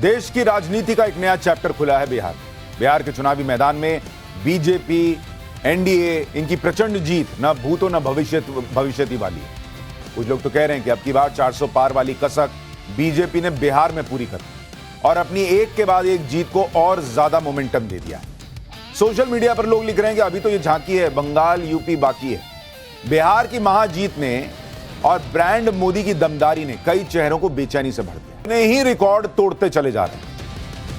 देश की राजनीति का एक नया चैप्टर खुला है बिहार। बिहार के चुनावी मैदान में बीजेपी, एनडीए, इनकी प्रचंड जीत न भूतो न भविष्यति वाली है। कुछ लोग तो कह रहे हैं कि अब की बार 400 पार वाली कसक बीजेपी ने बिहार में पूरी कर दी और अपनी एक के बाद एक जीत को और ज्यादा मोमेंटम दे दिया है। सोशल मीडिया पर लोग लिख रहे हैं कि अभी तो ये झांकी है, बंगाल, यूपी बाकी है। बिहार की महाजीत ने और ब्रांड मोदी की दमदारी ने कई चेहरों को बेचैनी से भर दिया। नए ही रिकॉर्ड तोड़ते चले जा रहे हैं,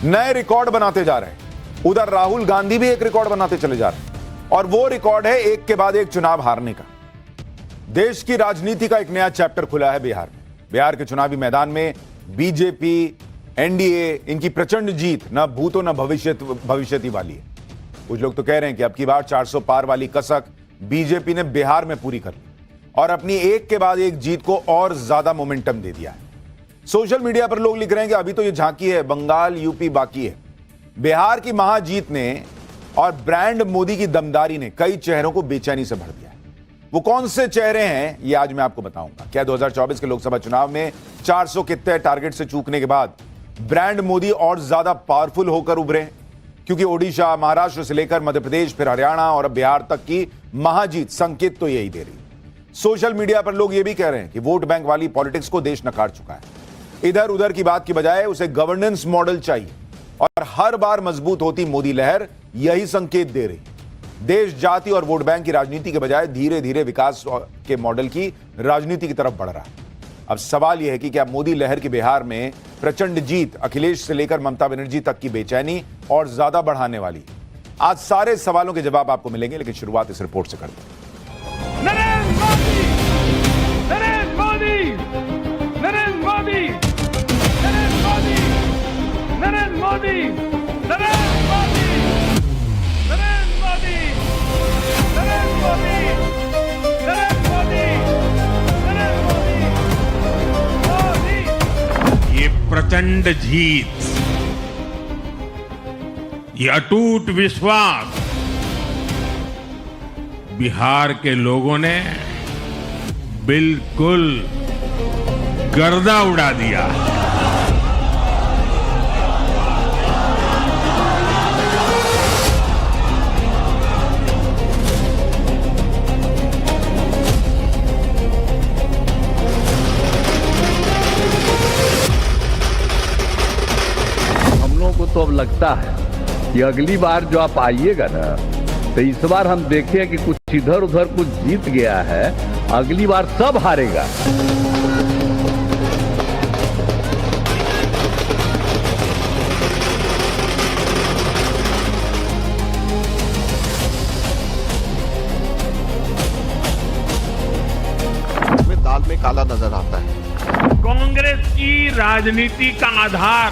नए रिकॉर्ड बनाते जा रहे हैं। उधर राहुल गांधी भी एक रिकॉर्ड बनाते चले जा रहे हैं और वो रिकॉर्ड है एक के बाद एक चुनाव हारने का। देश की राजनीति का एक नया चैप्टर खुला है बिहार में। बिहार के चुनावी मैदान में बीजेपी, एनडीए, इनकी प्रचंड जीत न भूतो न भविष्यति वाली है। कुछ लोग तो कह रहे हैं कि अब की बार 400 पार वाली कसक बीजेपी ने बिहार में पूरी कर ली और अपनी एक के बाद एक जीत को और ज्यादा मोमेंटम दे दिया है। सोशल मीडिया पर लोग लिख रहे हैं कि अभी तो ये झांकी है, बंगाल, यूपी बाकी है। बिहार की महाजीत ने और ब्रांड मोदी की दमदारी ने कई चेहरों को बेचैनी से भर दिया है। वो कौन से चेहरे हैं ये आज मैं आपको बताऊंगा। क्या 2024 के लोकसभा चुनाव में 400 के तय टारगेट से चूकने के बाद ब्रांड मोदी और ज्यादा पावरफुल होकर उभरे हैं? क्योंकि ओडिशा, महाराष्ट्र से लेकर मध्य प्रदेश, फिर हरियाणा और अब बिहार तक की महाजीत संकेत तो यही दे रही है। सोशल मीडिया पर लोग ये भी कह रहे हैं कि वोट बैंक वाली पॉलिटिक्स को देश नकार चुका है। इधर उधर की बात की बजाय उसे गवर्नेंस मॉडल चाहिए और हर बार मजबूत होती मोदी लहर यही संकेत दे रही। देश जाति और वोट बैंक की राजनीति के बजाय धीरे धीरे विकास के मॉडल की राजनीति की तरफ बढ़ रहा है। अब सवाल यह है कि क्या मोदी लहर की बिहार में प्रचंड जीत अखिलेश से लेकर ममता बनर्जी तक की बेचैनी और ज्यादा बढ़ाने वाली? आज सारे सवालों के जवाब आपको मिलेंगे, लेकिन शुरुआत इस रिपोर्ट से करते हैं। नरेंद्र मोदी, नरेंद्र मोदी, नरेंद्र मोदी, नरेंद्र मोदी, नरेंद्र मोदी, नरेंद्र मोदी, नरेंद्र मोदी, नरेंद्र मोदी, नरेंद्र मोदी, नरेंद्र मोदी। ये प्रचंड जीत, ये अटूट विश्वास बिहार के लोगों ने बिल्कुल गर्दा उड़ा दिया। हम लोगों को तो अब लगता है कि अगली बार जो आप आइएगा ना, तो इस बार हम देखें कि कुछ इधर उधर कुछ जीत गया है, अगली बार सब हारेगा। इसमें दाल में काला नजर आता है। कांग्रेस की राजनीति का आधार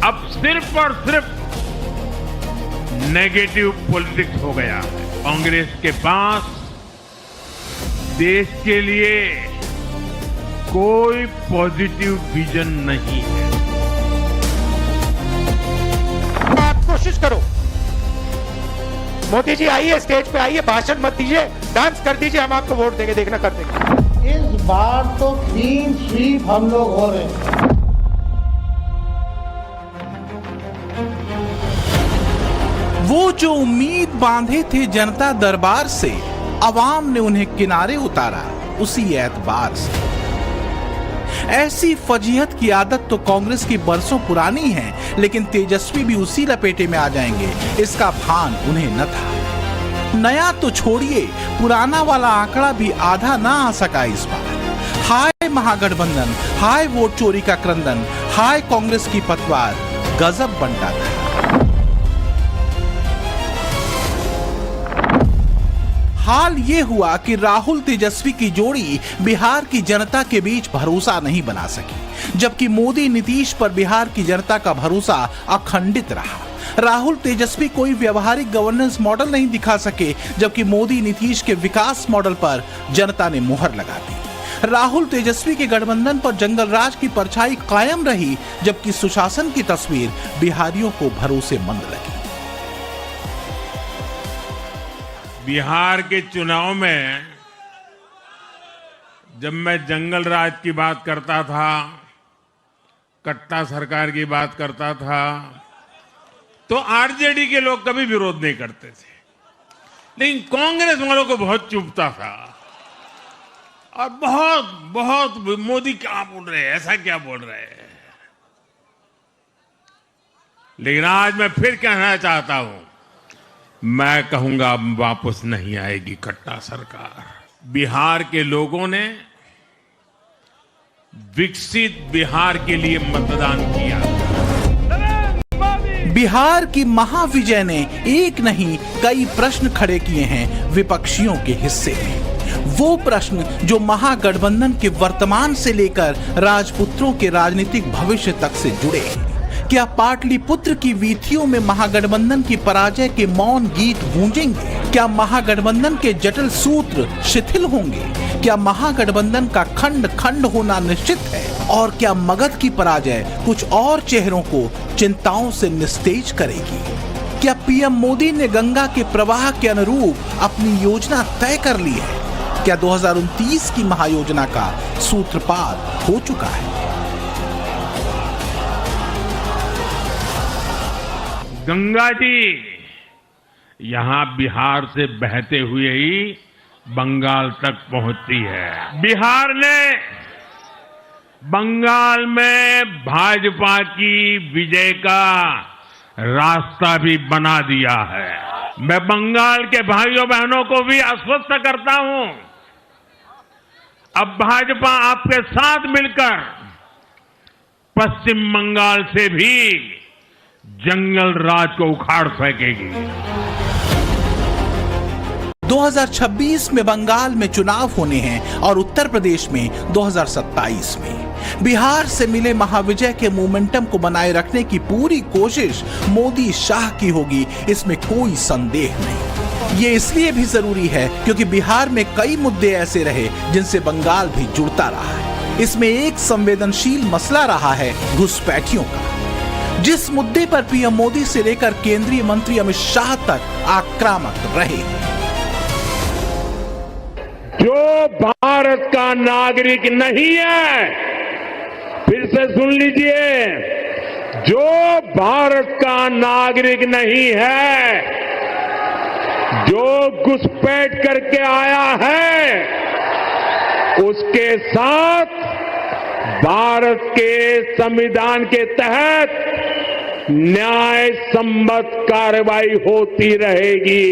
अब सिर्फ और सिर्फ नेगेटिव पॉलिटिक्स हो गया है। कांग्रेस के पास देश के लिए कोई पॉजिटिव विजन नहीं है। आप कोशिश करो, मोदी जी आइए, स्टेज पे आइए, भाषण मत दीजिए, डांस कर दीजिए, हम आपको वोट देंगे, देखना कर देंगे। इस बार तो क्लीन स्वीप हम लोग हो रहे हैं। वो जो उम्मीद बांधे थे जनता दरबार से, अवाम ने उन्हें किनारे उतारा उसी एतबार से। ऐसी फजीहत की आदत तो कांग्रेस की बरसों पुरानी है, लेकिन तेजस्वी भी उसी लपेटे में आ जाएंगे, इसका भान उन्हें न था। नया तो छोड़िए, पुराना वाला आंकड़ा भी आधा ना आ सका इस बार। हाय महागठबंधन, हाय वोट चोरी का क्रंदन, हाय कांग्रेस की पतवार, गजब बनता था। हाल ये हुआ कि राहुल तेजस्वी की जोड़ी बिहार की जनता के बीच भरोसा नहीं बना सकी, जबकि मोदी नीतीश पर बिहार की जनता का भरोसा अखंडित रहा। राहुल तेजस्वी कोई व्यवहारिक गवर्नेंस मॉडल नहीं दिखा सके, जबकि मोदी नीतीश के विकास मॉडल पर जनता ने मुहर लगा दी। राहुल तेजस्वी के गठबंधन पर जंगल राज की परछाई कायम रही, जबकि सुशासन की तस्वीर बिहारियों को भरोसेमंद लगी। बिहार के चुनाव में जब मैं जंगल राज की बात करता था, कट्टा सरकार की बात करता था तो आरजेडी के लोग कभी विरोध नहीं करते थे, लेकिन कांग्रेस वालों को बहुत चुभता था और बहुत बहुत मोदी क्या बोल रहे हैं, ऐसा क्या बोल रहे हैं। लेकिन आज मैं फिर कहना चाहता हूं, मैं कहूंगा वापस नहीं आएगी कट्टा सरकार। बिहार के लोगों ने विकसित बिहार के लिए मतदान किया। बिहार की महाविजय ने एक नहीं कई प्रश्न खड़े किए हैं विपक्षियों के हिस्से में। वो प्रश्न जो महागठबंधन के वर्तमान से लेकर राजपुत्रों के राजनीतिक भविष्य तक से जुड़े हैं। क्या पाटलिपुत्र की वीथियों में महागठबंधन की पराजय के मौन गीत गूंजेंगे? क्या महागठबंधन के जटिल सूत्र शिथिल होंगे? क्या महागठबंधन का खंड खंड होना निश्चित है? और क्या मगध की पराजय कुछ और चेहरों को चिंताओं से निस्तेज करेगी? क्या पीएम मोदी ने गंगा के प्रवाह के अनुरूप अपनी योजना तय कर ली है? क्या 2029 की महायोजना का सूत्रपात हो चुका है? गंगा जी यहां बिहार से बहते हुए ही बंगाल तक पहुंचती है। बिहार ने बंगाल में भाजपा की विजय का रास्ता भी बना दिया है। मैं बंगाल के भाइयों बहनों को भी आश्वस्त करता हूं, अब भाजपा आपके साथ मिलकर पश्चिम बंगाल से भी जंगल राज को उखाड़ फेंकेगी। 2026 में बंगाल में चुनाव होने हैं और उत्तर प्रदेश में 2027 में। बिहार से मिले महाविजय के मोमेंटम को बनाए रखने की पूरी कोशिश मोदी शाह की होगी, इसमें कोई संदेह नहीं। ये इसलिए भी जरूरी है क्योंकि बिहार में कई मुद्दे ऐसे रहे जिनसे बंगाल भी जुड़ता रहा है। इसमें एक संवेदनशील मसला रहा है घुसपैठियों का, जिस मुद्दे पर पीएम मोदी से लेकर केंद्रीय मंत्री अमित शाह तक आक्रामक रहे। जो भारत का नागरिक नहीं है, फिर से सुन लीजिए, जो भारत का नागरिक नहीं है, जो घुसपैठ करके आया है, उसके साथ भारत के संविधान के तहत न्याय सम्मत कार्रवाई होती रहेगी।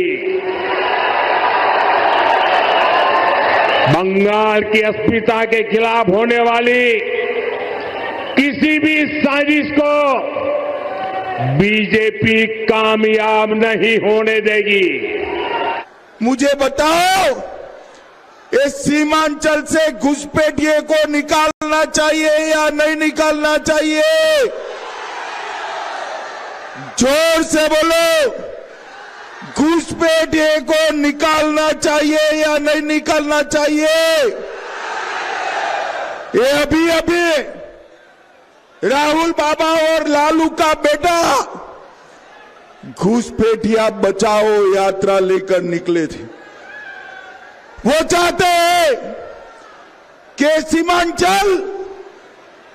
बंगाल की अस्मिता के खिलाफ होने वाली किसी भी साजिश को बीजेपी कामयाब नहीं होने देगी। मुझे बताओ, इस सीमांचल से घुसपैठिए को निकालना चाहिए या नहीं निकालना चाहिए? जोर से बोलो, घुसपैठिए को निकालना चाहिए या नहीं निकालना चाहिए? ये अभी राहुल बाबा और लालू का बेटा घुसपैठिया बचाओ यात्रा लेकर निकले थे। वो चाहते हैं कि सीमांचल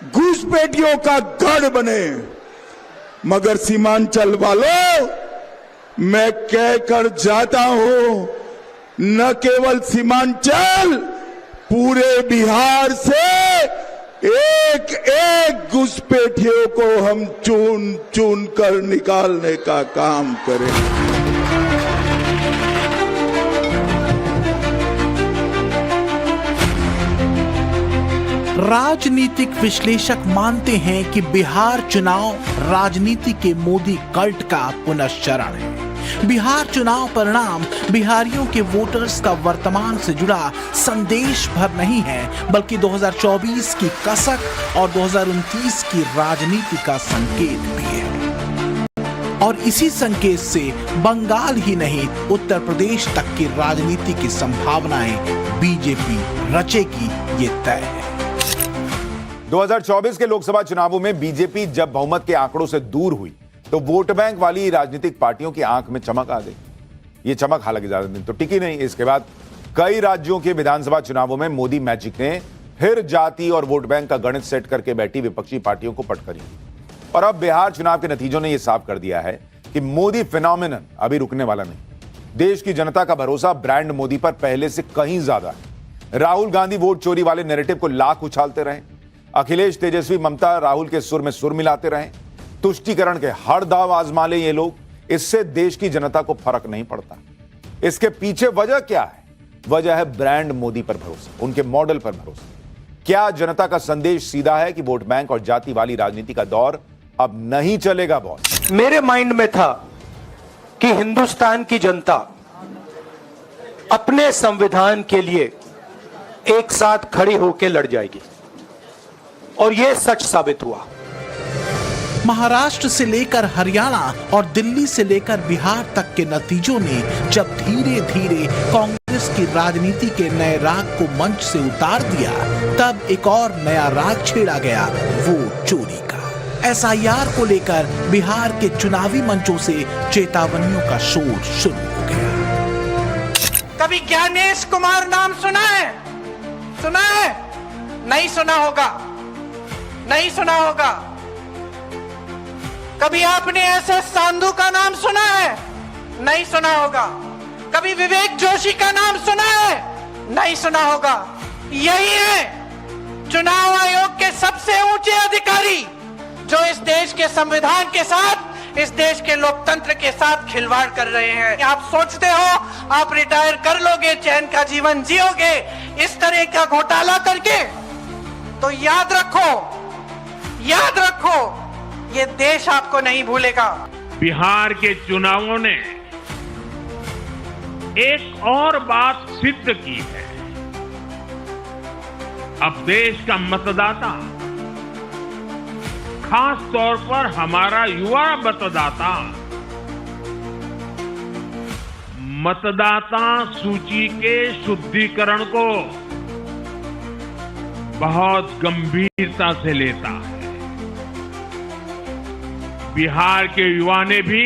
घुसपैठियों का गढ़ बने, मगर सीमांचल वालों, मैं कहकर जाता हूं, न केवल सीमांचल, पूरे बिहार से एक एक घुसपैठियों को हम चुन चुन कर निकालने का काम करें। राजनीतिक विश्लेषक मानते हैं कि बिहार चुनाव राजनीति के मोदी कल्ट का पुनश्चरण है। बिहार चुनाव परिणाम बिहारियों के वोटर्स का वर्तमान से जुड़ा संदेश भर नहीं है, बल्कि 2024 की कसक और 2029 की राजनीति का संकेत भी है। और इसी संकेत से बंगाल ही नहीं, उत्तर प्रदेश तक की राजनीति की संभावनाएं बीजेपी रचेगी, ये तय है। 2024 के लोकसभा चुनावों में बीजेपी जब बहुमत के आंकड़ों से दूर हुई तो वोट बैंक वाली राजनीतिक पार्टियों की आंख में चमक आ गई। ये चमक हालांकि ज्यादा दिन तो टिकी नहीं। इसके बाद कई राज्यों के विधानसभा चुनावों में मोदी मैजिक ने फिर जाति और वोट बैंक का गणित सेट करके बैठी विपक्षी पार्टियों को पटखनी। और अब बिहार चुनाव के नतीजों ने यह साफ कर दिया है कि मोदी फिनोमिनन अभी रुकने वाला नहीं। देश की जनता का भरोसा ब्रांड मोदी पर पहले से कहीं ज्यादा है। राहुल गांधी वोट चोरी वाले नैरेटिव को लाख उछालते रहे, अखिलेश, तेजस्वी, ममता राहुल के सुर में सुर मिलाते रहे, तुष्टीकरण के हर दाव आजमा ले ये लोग, इससे देश की जनता को फर्क नहीं पड़ता। इसके पीछे वजह क्या है? वजह है ब्रांड मोदी पर भरोसा, उनके मॉडल पर भरोसा। क्या जनता का संदेश सीधा है कि वोट बैंक और जाति वाली राजनीति का दौर अब नहीं चलेगा? बॉस, मेरे माइंड में था कि हिंदुस्तान की जनता अपने संविधान के लिए एक साथ खड़ी होकर लड़ जाएगी, और यह सच साबित हुआ। महाराष्ट्र से लेकर हरियाणा और दिल्ली से लेकर बिहार तक के नतीजों ने जब धीरे धीरे कांग्रेस की राजनीति के नए राग को मंच से उतार दिया, तब एक और नया राग छेड़ा गया, वोट चोरी का। एसआईआर को लेकर बिहार के चुनावी मंचों से चेतावनियों का शोर शुरू हो गया। कभी ज्ञानेश कुमार नाम सुना है? सुना है? नहीं सुना होगा, नहीं सुना होगा। कभी आपने ऐसे सांधु का नाम सुना है? नहीं सुना होगा। कभी विवेक जोशी का नाम सुना है? नहीं सुना होगा। यही है चुनाव आयोग के सबसे ऊंचे अधिकारी, जो इस देश के संविधान के साथ, इस देश के लोकतंत्र के साथ खिलवाड़ कर रहे हैं। आप सोचते हो आप रिटायर कर लोगे, चैन का जीवन जियोगे इस तरह का घोटाला करके? तो याद रखो, याद रखो, ये देश आपको नहीं भूलेगा। बिहार के चुनावों ने एक और बात सिद्ध की है। अब देश का मतदाता, खास तौर पर हमारा युवा मतदाता, मतदाता सूची के शुद्धिकरण को बहुत गंभीरता से लेता है। बिहार के युवा ने भी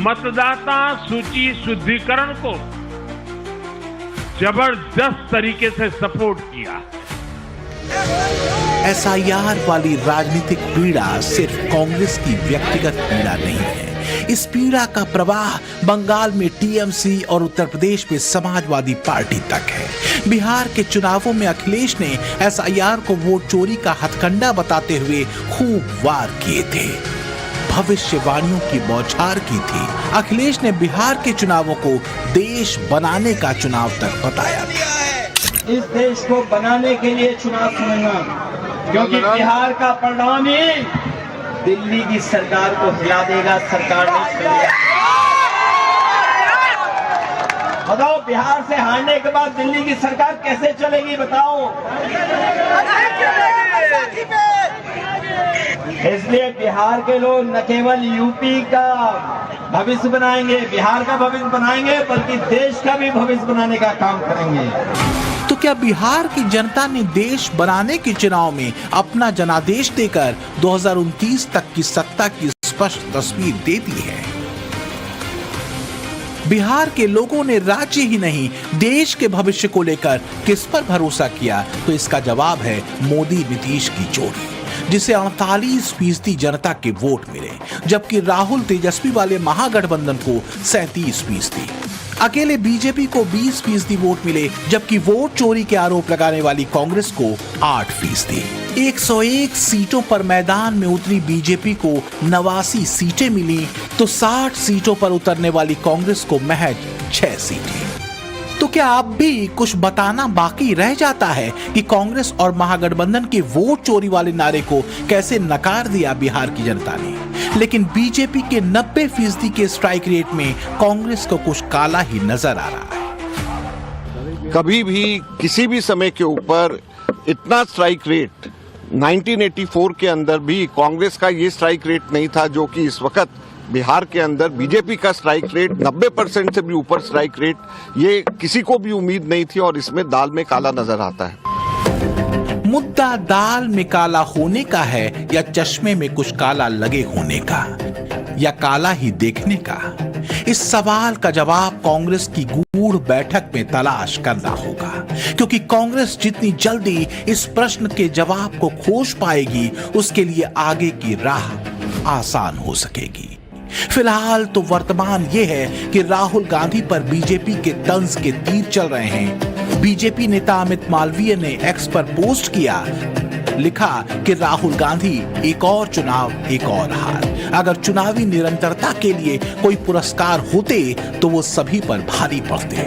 मतदाता सूची शुद्धिकरण को जबरदस्त तरीके से सपोर्ट किया। एसआईआर वाली राजनीतिक पीड़ा सिर्फ कांग्रेस की व्यक्तिगत पीड़ा नहीं है। इस पीड़ा का प्रवाह बंगाल में टीएमसी और उत्तर प्रदेश में समाजवादी पार्टी तक है। बिहार के चुनावों में अखिलेश ने एसआईआर को वोट चोरी का हथकंडा बताते हुए खूब वार किए थे, भविष्यवाणियों की बौछार की थी। अखिलेश ने बिहार के चुनावों को देश बनाने का चुनाव तक बताया था। इस देश को बनाने के लिए चुनाव समझना, क्योंकि बिहार का परिणाम ही दिल्ली की सरकार को हिला देगा। सरकार नहीं चलेगा। बताओ, बिहार से हारने के बाद दिल्ली की सरकार कैसे चलेगी? बताओ। इसलिए बिहार के लोग न केवल यूपी का भविष्य बनाएंगे, बिहार का भविष्य बनाएंगे, बल्कि देश का भी भविष्य बनाने का काम करेंगे। तो क्या बिहार की जनता ने देश बनाने के चुनाव में अपना जनादेश देकर 2029 तक की सत्ता की स्पष्ट तस्वीर दे दी है? बिहार के लोगों ने राज्य ही नहीं, देश के भविष्य को लेकर किस पर भरोसा किया? तो इसका जवाब है मोदी नीतीश की जोड़ी, जिसे 48% जनता के वोट मिले, जबकि राहुल तेजस्वी वाले महागठबंधन को 37%। अकेले बीजेपी को 20% वोट मिले, जबकि वोट चोरी के आरोप लगाने वाली कांग्रेस को 8%। 101 सीटों पर मैदान में उतरी बीजेपी को 89 सीटें मिली, तो 60 सीटों पर उतरने वाली कांग्रेस को महज 6 सीटें। तो क्या अब भी कुछ बताना बाकी रह जाता है कि कांग्रेस और महागठबंधन के वोट चोरी वाले नारे को कैसे नकार दिया बिहार की जनता ने? लेकिन बीजेपी के 90% के स्ट्राइक रेट में कांग्रेस को कुछ काला ही नजर आ रहा है। कभी भी किसी भी समय के ऊपर इतना स्ट्राइक रेट 1984 के अंदर भी कांग्रेस का ये स्ट्राइक रेट नहीं था जो कि इस वक्त बिहार के अंदर बीजेपी का स्ट्राइक रेट 90% से भी ऊपर स्ट्राइक रेट, ये किसी को भी उम्मीद नहीं थी और इसमें दाल में काला नजर आता है। मुद्दा दाल में काला होने का है या चश्मे में कुछ काला लगे होने का, या काला ही देखने का? इस सवाल का जवाब कांग्रेस की गूढ़ बैठक में तलाश करना होगा, क्योंकि कांग्रेस जितनी जल्दी इस प्रश्न के जवाब को खोज पाएगी, उसके लिए आगे की राह आसान हो सकेगी। फिलहाल तो वर्तमान यह है कि राहुल गांधी पर बीजेपी के तंज के तीर चल रहे हैं। बीजेपी नेता अमित मालवीय ने एक्स पर पोस्ट किया, लिखा कि राहुल गांधी एक और चुनाव एक और हार। अगर चुनावी निरंतरता के लिए कोई पुरस्कार होते तो वो सभी पर भारी पड़ते।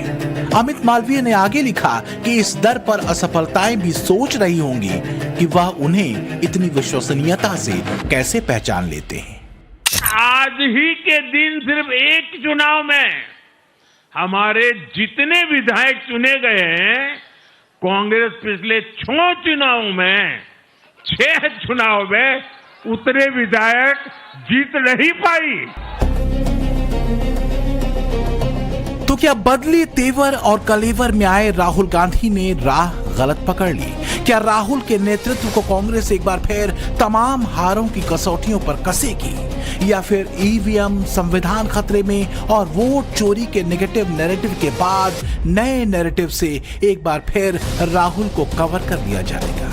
अमित मालवीय ने आगे लिखा कि इस दर पर असफलताएं भी सोच रही होंगी कि वह उन्हें इतनी विश्वसनीयता से कैसे पहचान लेते हैं। आज ही के दिन सिर्फ एक चुनाव में हमारे जितने विधायक चुने गए हैं, कांग्रेस पिछले 6 चुनावों में 6 चुनाव में उतने विधायक जीत नहीं पाई। तो क्या बदले तेवर और कलेवर में आए राहुल गांधी ने राह गलत पकड़ ली? क्या राहुल के नेतृत्व को कांग्रेस एक बार फिर तमाम हारों की कसौटियों पर कसेगी, या फिर ईवीएम, संविधान खतरे में और वोट चोरी के नेगेटिव नैरेटिव के बाद नए नैरेटिव से एक बार फिर राहुल को कवर कर दिया जाएगा?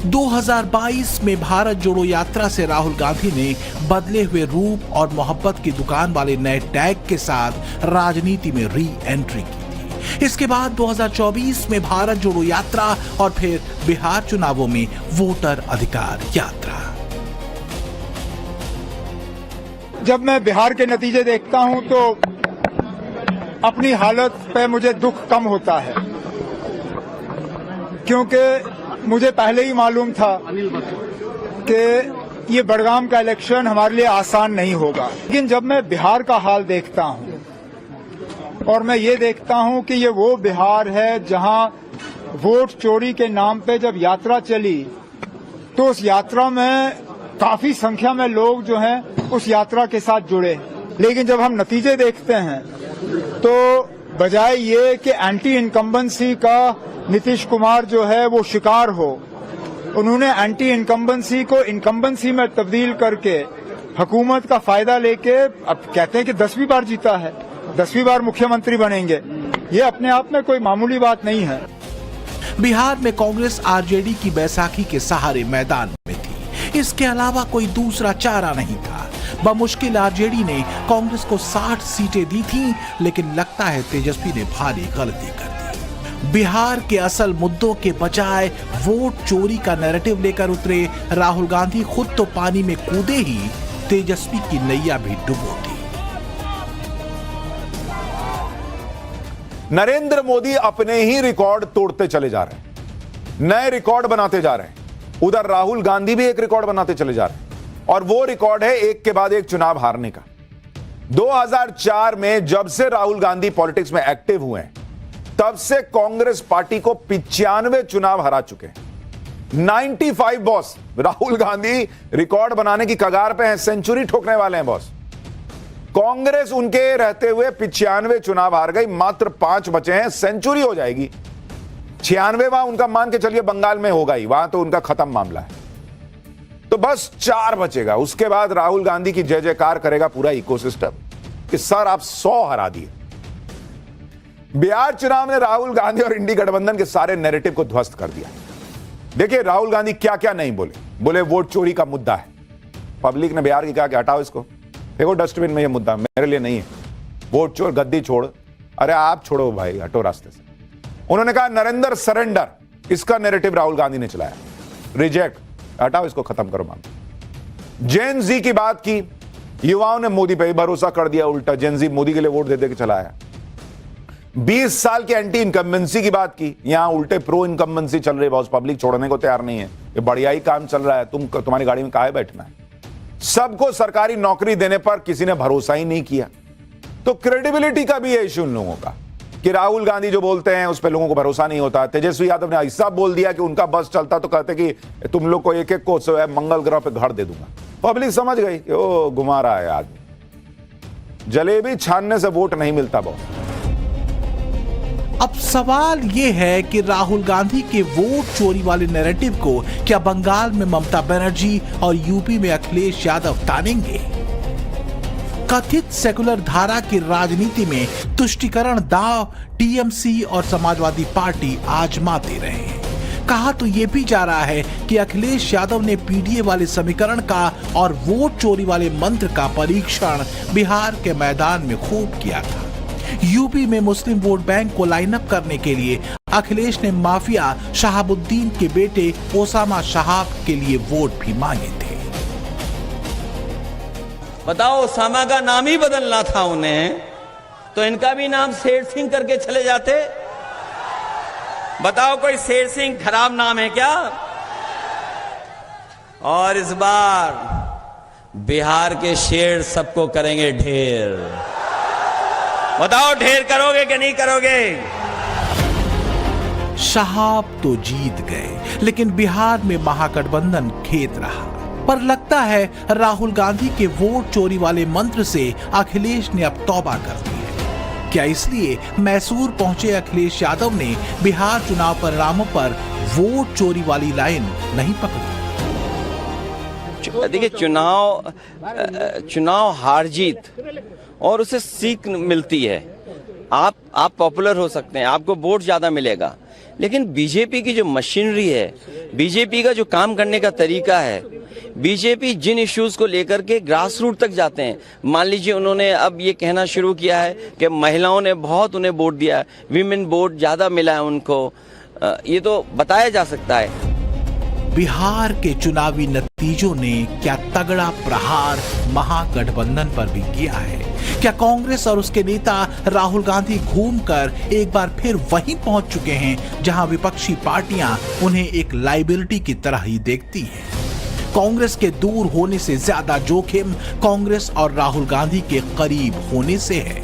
2022 में भारत जोड़ो यात्रा से राहुल गांधी ने बदले हुए रूप और मोहब्बत की दुकान वाले नए टैग के साथ राजनीति में री एंट्री की थी। इसके बाद 2024 में भारत जोड़ो यात्रा और फिर बिहार चुनावों में वोटर अधिकार यात्रा। जब मैं बिहार के नतीजे देखता हूं तो अपनी हालत पे मुझे दुख कम होता है, क्योंकि मुझे पहले ही मालूम था कि ये बड़गाम का इलेक्शन हमारे लिए आसान नहीं होगा। लेकिन जब मैं बिहार का हाल देखता हूं और मैं ये देखता हूं कि ये वो बिहार है जहां वोट चोरी के नाम पे जब यात्रा चली तो उस यात्रा में काफी संख्या में लोग जो हैं उस यात्रा के साथ जुड़े। लेकिन जब हम नतीजे देखते हैं तो बजाय ये कि एंटी इनकम्बेंसी का नीतीश कुमार जो है वो शिकार हो, उन्होंने एंटी इनकम्बेंसी को इनकम्बेंसी में तब्दील करके हुकूमत का फायदा लेके अब कहते हैं कि 10वीं बार जीता है, 10वीं बार मुख्यमंत्री बनेंगे। ये अपने आप में कोई मामूली बात नहीं है। बिहार में कांग्रेस आरजेडी की बैसाखी के सहारे मैदान में थी, इसके अलावा कोई दूसरा चारा नहीं था। बमुश्किल आरजेडी ने कांग्रेस को 60 सीटें दी थीं, लेकिन लगता है तेजस्वी ने भारी गलती कर दी। बिहार के असल मुद्दों के बजाय वोट चोरी का नैरेटिव लेकर उतरे राहुल गांधी खुद तो पानी में कूदे ही तेजस्वी की नैया भी डुबो दी। नरेंद्र मोदी अपने ही रिकॉर्ड तोड़ते चले जा रहे हैं, नए रिकॉर्ड बनाते जा रहे हैं। उधर राहुल गांधी भी एक रिकॉर्ड बनाते चले जा रहे हैं, और वो रिकॉर्ड है एक के बाद एक चुनाव हारने का। 2004 में जब से राहुल गांधी पॉलिटिक्स में एक्टिव हुए हैं, तब से कांग्रेस पार्टी को 95 चुनाव हरा चुके हैं। 95 बॉस। राहुल गांधी रिकॉर्ड बनाने की कगार पे हैं, सेंचुरी ठोकने वाले हैं बॉस। कांग्रेस उनके रहते हुए 95 चुनाव हार गई, मात्र 5 बचे हैं, सेंचुरी हो जाएगी। 96वां उनका मान के चलिए बंगाल में होगा ही, वहां तो उनका खत्म मामला है। तो बस 4 बचेगा। उसके बाद राहुल गांधी की जय जयकार करेगा पूरा इकोसिस्टम कि सर आप 100 हरा दिए। बिहार चुनाव ने राहुल गांधी और इंडी गठबंधन के सारे नैरेटिव को ध्वस्त कर दिया। देखिए राहुल गांधी क्या क्या नहीं बोले वोट चोरी का मुद्दा है। पब्लिक ने बिहार की कहा कि हटाओ इसको, देखो डस्टबिन में ये मुद्दा मेरे लिए नहीं है। वोट चोर, गद्दी छोड़, अरे आप छोड़ो भाई, हटो रास्ते से। उन्होंने कहा नरेंद्र सरेंडर, इसका नैरेटिव राहुल गांधी ने चलाया। रिजेक्ट, हटाओ इसको, खत्म करो मामला। जेन जी की बात की, युवाओं ने मोदी पे ही भरोसा कर दिया उल्टा, जेन जी मोदी के लिए वोट दे दे के चलाया। 20 साल की एंटी इनकम्बेंसी की बात की, यहां उल्टे प्रो इनकम्बेंसी चल रही है बॉस, पब्लिक छोड़ने को तैयार नहीं है। ये बढ़िया ही काम चल रहा है, तुम्हारी गाड़ी में काहे बैठना है। सबको सरकारी नौकरी देने पर किसी ने भरोसा ही नहीं किया। तो क्रेडिबिलिटी का भी है इश्यू उन लोगों का कि राहुल गांधी जो बोलते हैं उस पर लोगों को भरोसा नहीं होता। तेजस्वी यादव ने ऐसा बोल दिया कि उनका बस चलता तो कहते कि तुम लोग को एक एक को मंगल ग्रह पे घर दे दूंगा। पब्लिक समझ गई कि ओ घुमा रहा है आदमी। जलेबी छानने से वोट नहीं मिलता बहुत। अब सवाल यह है कि राहुल गांधी के वोट चोरी वाले नैरेटिव को क्या बंगाल में ममता बनर्जी और यूपी में अखिलेश यादव तानेंगे? कथित सेकुलर धारा की राजनीति में तुष्टीकरण दांव टीएमसी और समाजवादी पार्टी आजमाते रहे हैं। कहा तो यह भी जा रहा है कि अखिलेश यादव ने पीडीए वाले समीकरण का और वोट चोरी वाले मंत्र का परीक्षण बिहार के मैदान में खूब किया था। यूपी में मुस्लिम वोट बैंक को लाइन अप करने के लिए अखिलेश ने माफिया शहाबुद्दीन के बेटे ओसामा शहाब के लिए वोट भी मांगे थे। बताओ, ओसामा का नाम ही बदलना था उन्हें, तो इनका भी नाम शेर सिंह करके चले जाते। बताओ, कोई शेर सिंह खराब नाम है क्या? और इस बार बिहार के शेर सबको करेंगे ढेर। बताओ, ढेर करोगे कि नहीं करोगे? शहाब तो जीत गए, लेकिन बिहार में महागठबंधन खेत रहा। पर लगता है राहुल गांधी के वोट चोरी वाले मंत्र से अखिलेश ने अब तौबा कर दी है। क्या इसलिए मैसूर पहुंचे अखिलेश यादव ने बिहार चुनाव परिणामों पर वोट चोरी वाली लाइन नहीं पकड़ी? देखिए, चुनाव हार जीत और उसे सीख मिलती है। आप पॉपुलर हो सकते हैं, आपको वोट ज्यादा मिलेगा, लेकिन बीजेपी की जो मशीनरी है, बीजेपी का जो काम करने का तरीका है, बीजेपी जिन इश्यूज को लेकर के ग्रास रूट तक जाते हैं। मान लीजिए, उन्होंने अब ये कहना शुरू किया है कि महिलाओं ने बहुत उन्हें वोट दिया है, विमेन वोट ज्यादा मिला है उनको, ये तो बताया जा सकता है। बिहार के चुनावी नतीजों ने क्या तगड़ा प्रहार महागठबंधन पर भी किया है? क्या कांग्रेस और उसके नेता राहुल गांधी घूमकर एक बार फिर वहीं पहुंच चुके हैं जहां विपक्षी पार्टियां उन्हें एक लायबिलिटी की तरह ही देखती हैं? कांग्रेस के दूर होने से ज्यादा जोखिम कांग्रेस और राहुल गांधी के करीब होने से है,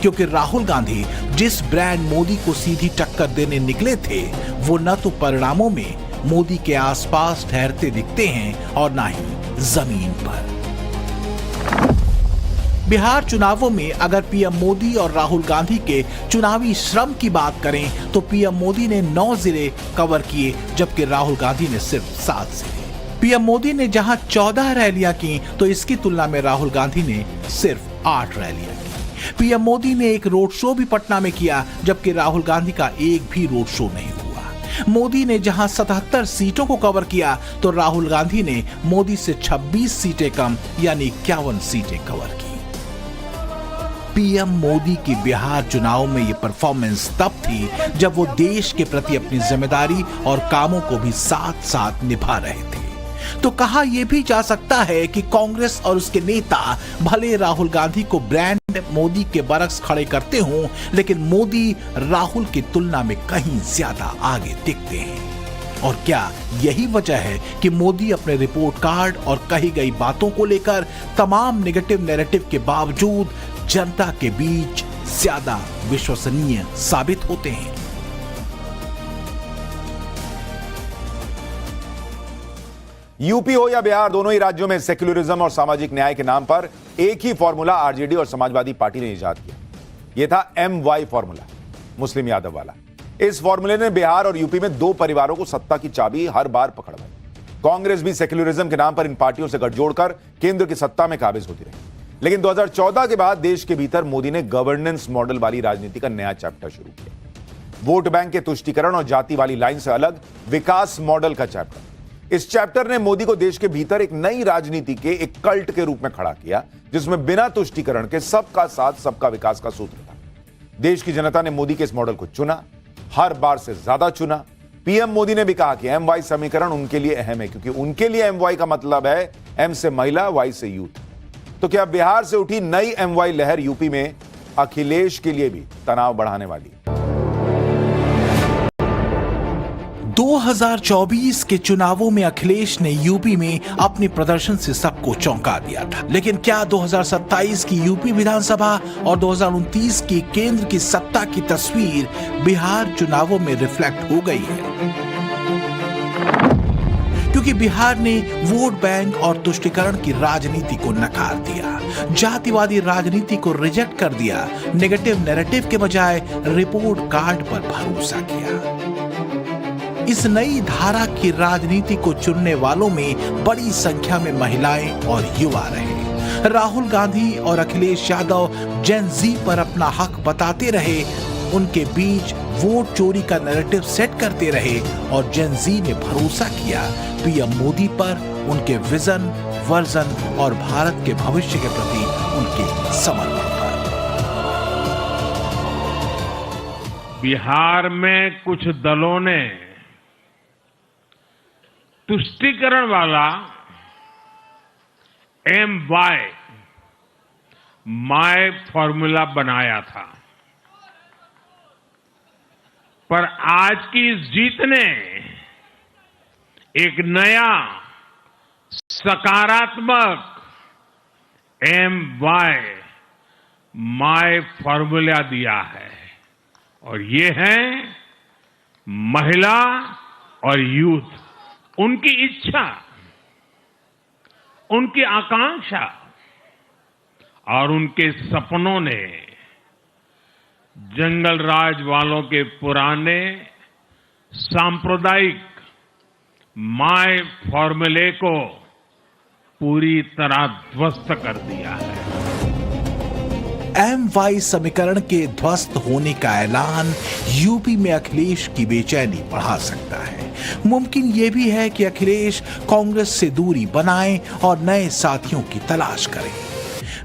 क्योंकि राहुल गांधी जिस ब्रांड मोदी को सीधी टक्कर देने निकले थे, वो न तो परिणामों में मोदी के आसपास ठहरते दिखते हैं और न ही जमीन पर। बिहार चुनावों में अगर पीएम मोदी और राहुल गांधी के चुनावी श्रम की बात करें तो पीएम मोदी ने 9 जिले कवर किए, जबकि राहुल गांधी ने सिर्फ 7 जिले। पीएम मोदी ने जहां 14 रैलियां की तो इसकी तुलना में राहुल गांधी ने सिर्फ 8 रैलियां की। पीएम मोदी ने एक रोड शो भी पटना में किया, जबकि राहुल गांधी का एक भी रोड शो नहीं हुआ। मोदी ने जहां 77 सीटों को कवर किया तो राहुल गांधी ने मोदी से 26 सीटें कम यानी 51 सीटें कवर की। पीएम मोदी की बिहार चुनाव में यह परफॉर्मेंस तब थी जब वो देश के प्रति अपनी जिम्मेदारी और कामों को भी साथ साथ निभा रहे थे। तो कहा यह भी जा सकता है कि कांग्रेस और उसके नेता भले राहुल गांधी को ब्रांड मोदी के बरक्स खड़े करते हों, लेकिन मोदी राहुल की तुलना में कहीं ज्यादा आगे दिखते हैं। और क्या यही वजह है कि मोदी अपने रिपोर्ट कार्ड और कही गई बातों को लेकर तमाम नेगेटिव नैरेटिव के बावजूद जनता के बीच ज्यादा विश्वसनीय साबित होते हैं? यूपी हो या बिहार, दोनों ही राज्यों में सेक्युलरिज्म और सामाजिक न्याय के नाम पर एक ही फॉर्मूला आरजेडी और समाजवादी पार्टी ने इजाद किया। यह था MY फॉर्मूला, मुस्लिम यादव वाला। इस फॉर्मूले ने बिहार और यूपी में 2 परिवारों को सत्ता की चाबी हर बार पकड़वाई। कांग्रेस भी सेक्युलरिज्म के नाम पर इन पार्टियों से गठजोड़ कर केंद्र की सत्ता में काबिज होती रही, लेकिन 2014 के बाद देश के भीतर मोदी ने गवर्नेंस मॉडल वाली राजनीति का नया चैप्टर शुरू किया। वोट बैंक के तुष्टीकरण और जाति वाली लाइन से अलग विकास मॉडल का चैप्टर। इस चैप्टर ने मोदी को देश के भीतर एक नई राजनीति के एक कल्ट के रूप में खड़ा किया, जिसमें बिना तुष्टीकरण के सबका साथ सबका विकास का सूत्र था। देश की जनता ने मोदी के इस मॉडल को चुना, हर बार से ज्यादा चुना। पीएम मोदी ने भी कहा कि MY समीकरण उनके लिए अहम है, क्योंकि उनके लिए MY का मतलब है M से महिला, Y से यूथ। तो क्या बिहार से उठी नई MY लहर यूपी में अखिलेश के लिए भी तनाव बढ़ाने वाली है? 2024 के चुनावों में अखिलेश ने यूपी में अपने प्रदर्शन से सबको चौंका दिया था, लेकिन क्या 2027 की यूपी विधानसभा और 2029 की केंद्र की सत्ता की तस्वीर बिहार चुनावों में रिफ्लेक्ट हो गई है? क्योंकि बिहार ने वोट बैंक और तुष्टीकरण की राजनीति को नकार दिया, जातिवादी राजनीति को रिजेक्ट कर दिया, नेगेटिव नैरेटिव के बजाय रिपोर्ट कार्ड पर भरोसा किया। इस नई धारा की राजनीति को चुनने वालों में बड़ी संख्या में महिलाएं और युवा रहे। राहुल गांधी और अखिलेश यादव जेन जी पर अपना हक बताते रहे, उनके बीच वोट चोरी का नैरेटिव सेट करते रहे और जेन जी ने भरोसा किया पीएम मोदी पर, उनके विजन, वर्जन और भारत के भविष्य के प्रति उनके समर्पण पर। बिहार में कुछ दलों ने तुष्टीकरण वाला MY माय फॉर्मूला बनाया था, पर आज की इस जीत ने एक नया सकारात्मक MY माय फॉर्मूला दिया है, और ये है महिला और यूथ। उनकी इच्छा, उनकी आकांक्षा और उनके सपनों ने जंगल राज वालों के पुराने सांप्रदायिक माय फॉर्मूले को पूरी तरह ध्वस्त कर दिया है। MY समीकरण के ध्वस्त होने का ऐलान यूपी में अखिलेश की बेचैनी बढ़ा सकता है। मुमकिन यह भी है कि अखिलेश कांग्रेस से दूरी बनाएं और नए साथियों की तलाश करें।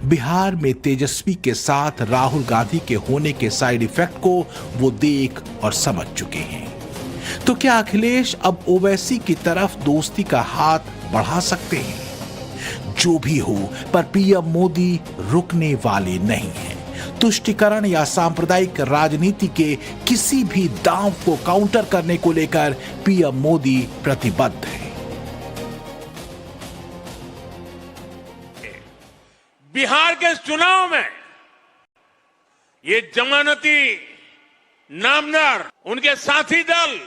बिहार में तेजस्वी के साथ राहुल गांधी के होने के साइड इफेक्ट को वो देख और समझ चुके हैं। तो क्या अखिलेश अब ओवैसी की तरफ दोस्ती का हाथ बढ़ा सकते हैं? जो भी हो, पर पीएम मोदी रुकने वाले नहीं हैं। तुष्टीकरण या सांप्रदायिक राजनीति के किसी भी दांव को काउंटर करने को लेकर पीएम मोदी प्रतिबद्ध है। बिहार के चुनाव में ये जमानती नामदार, उनके साथी दल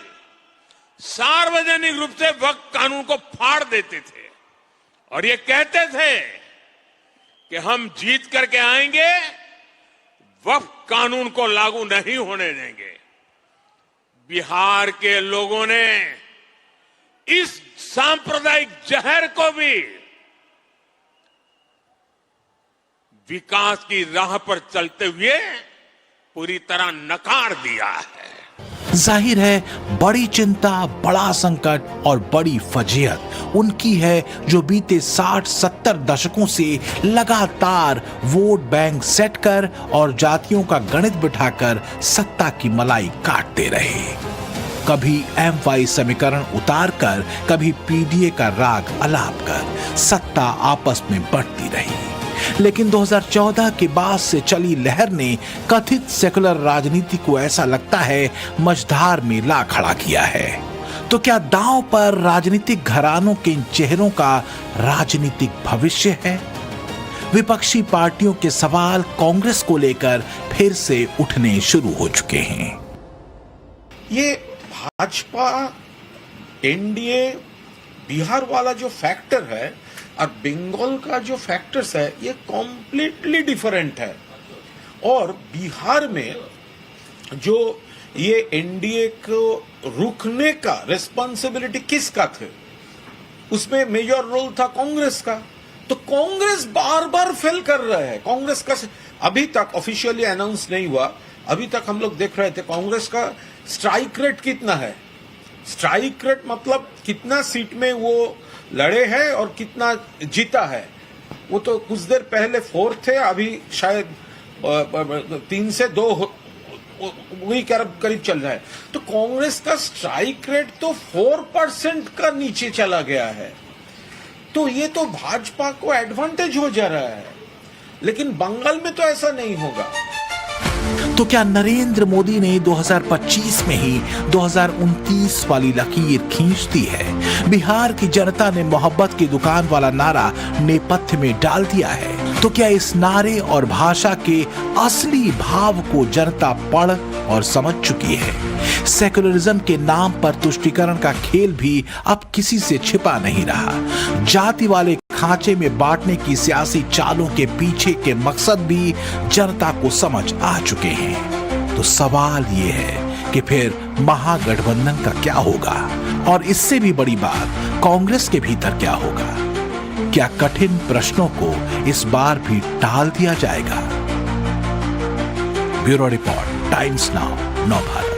सार्वजनिक रूप से वक्फ कानून को फाड़ देते थे और ये कहते थे कि हम जीत करके आएंगे, वक्फ कानून को लागू नहीं होने देंगे। बिहार के लोगों ने इस सांप्रदायिक जहर को भी विकास की राह पर चलते हुए पूरी तरह नकार दिया है। जाहिर है बड़ी चिंता, बड़ा संकट और बड़ी फजीहत उनकी है जो बीते 60-70 दशकों से लगातार वोट बैंक सेट कर और जातियों का गणित बिठाकर सत्ता की मलाई काटते रहे। कभी MY समीकरण उतारकर, कभी PDA का राग अलाप कर सत्ता आपस में बढ़ती रही। लेकिन 2014 के बाद से चली लहर ने कथित सेकुलर राजनीति को ऐसा लगता है मझधार में ला खड़ा किया है। तो क्या दांव पर राजनीतिक घरानों के इन चेहरों का राजनीतिक भविष्य है? विपक्षी पार्टियों के सवाल कांग्रेस को लेकर फिर से उठने शुरू हो चुके हैं। ये भाजपा एनडीए बिहार वाला जो फैक्टर है और बंगाल का जो फैक्टर्स है, ये कॉम्प्लीटली डिफरेंट है। और बिहार में जो ये एनडीए को रुकने का रिस्पांसिबिलिटी किसका थे, उसमें मेजर रोल था कांग्रेस का। तो कांग्रेस बार बार फेल कर रहा है। कांग्रेस का अभी तक ऑफिशियली अनाउंस नहीं हुआ, अभी तक हम लोग देख रहे थे कांग्रेस का स्ट्राइक रेट कितना है। स्ट्राइक रेट मतलब कितना सीट में वो लड़े हैं और कितना जीता है। वो तो कुछ देर पहले 4 थे, अभी शायद 3 से 2 वही करीब चल रहा है। तो कांग्रेस का स्ट्राइक रेट तो 4% का नीचे चला गया है। तो ये तो भाजपा को एडवांटेज हो जा रहा है, लेकिन बंगाल में तो ऐसा नहीं होगा। तो क्या नरेंद्र मोदी ने 2025 में ही 2029 वाली लकीर खींच दी है? बिहार की जनता ने मोहब्बत की दुकान वाला नारा नेपथ्य में डाल दिया है। तो क्या इस नारे और भाषा के असली भाव को जनता पढ़ और समझ चुकी है? सेकुलरिज्म के नाम पर तुष्टीकरण का खेल भी अब किसी से छिपा नहीं रहा। जाति वाले खांचे में बांटने की सियासी चालों के पीछे के मकसद भी जनता को समझ आ चुके हैं। तो सवाल ये है कि फिर महागठबंधन का क्या होगा, और इससे भी बड़ी बात कांग्रेस के भीतर क्या होगा? क्या कठिन प्रश्नों को इस बार भी टाल दिया जाएगा? ब्यूरो रिपोर्ट, टाइम्स नाउ, नव भारत।